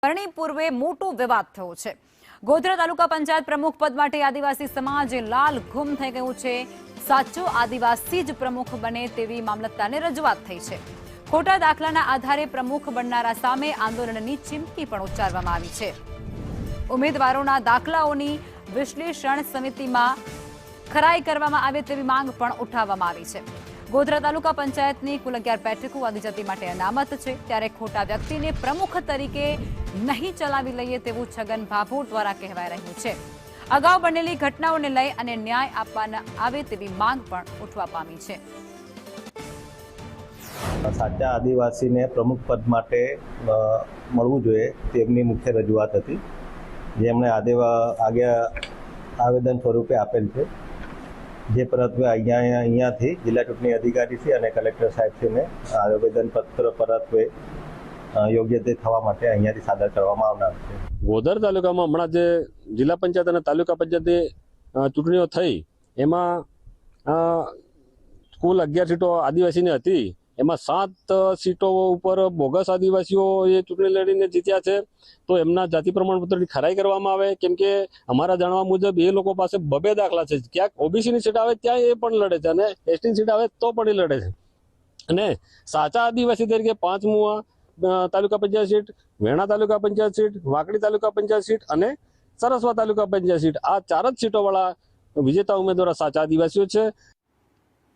કરણી પૂર્વે મોટો વિવાદ થયો છે। ગોધરા તાલુકા પંચાયત પ્રમુખ પદ માટે આદિવાસી સમાજ લાલ ગુમ થઈ ગયું છે। સાચો આદિવાસી જ પ્રમુખ બને તેવી મામલતદારને રજૂઆત થઈ છે। ખોટા દાખલાના આધારે પ્રમુખ બનનારા સામે આંદોલનની ચીમકી પણ ઉચ્ચારવામાં આવી છે। ઉમેદવારોના દાખલાઓની વિશ્લેષણ સમિતિમાં ખરાઈ કરવામાં આવે તેવી માંગ પણ ઉઠાવવામાં આવી છે। ગોધરા તાલુકા પંચાયતની કુલ 11 બેઠકો આદિજાતિ માટે અનામત છે, ત્યારે ખોટા વ્યક્તિને પ્રમુખ તરીકે નહીં ચલાવી લઈએ તેવું છગન ભાભોર દ્વારા કહેવાઈ રહ્યું છે। અગાઉ બનેલી ઘટનાઓને લઈ અને ન્યાય આપવામાં આવે તેવી માંગ પણ ઉઠવા પામી છે। સાચા આદિવાસીને પ્રમુખ પદ માટે મળવું જોઈએ તેમની મુખ્ય રજૂઆત હતી, જેમણે આવેદન સ્વરૂપે આપેલ છે। જે પરત્વે અહીંયાથી જિલ્લા ચૂંટણી અધિકારી છે અને કલેક્ટર સાહેબશ્રીને આવેદનપત્ર પરત્વે યોગ્ય તે થવા માટે અહીંયાથી સાદર કરવામાં આવનાર છે। ગોધરા તાલુકામાં હમણાં જે જિલ્લા પંચાયત અને તાલુકા પંચાયતની ચૂંટણીઓ થઈ એમાં કુલ 11 સીટો આદિવાસીની હતી। એમાં 7 સીટો ઉપર બોગસ આદિવાસીઓ એ ચૂંટણી લડીને જીત્યા છે, તો એમના જાતિ પ્રમાણપત્રની ખરાઈ કરવામાં આવે। કેમ કે અમારા જાણવા મુજબ એ લોકો પાસે 2 દાખલા છે, ક્યાંક ઓબીસીની સીટ આવે ત્યાં એ પણ લડે છે અને એસટીની સીટ આવે તો પણ એ લડે છે। અને સાચા આદિવાસી તરીકે 5મુઆ તાલુકા પંચાયત સીટ, વેણા તાલુકા પંચાયત સીટ, વાકડી તાલુકા પંચાયત સીટ અને સરસવા તાલુકા પંચાયત સીટ, આ 4 જ સીટો વાળા વિજેતા ઉમેદવારો સાચા આદિવાસીઓ છે।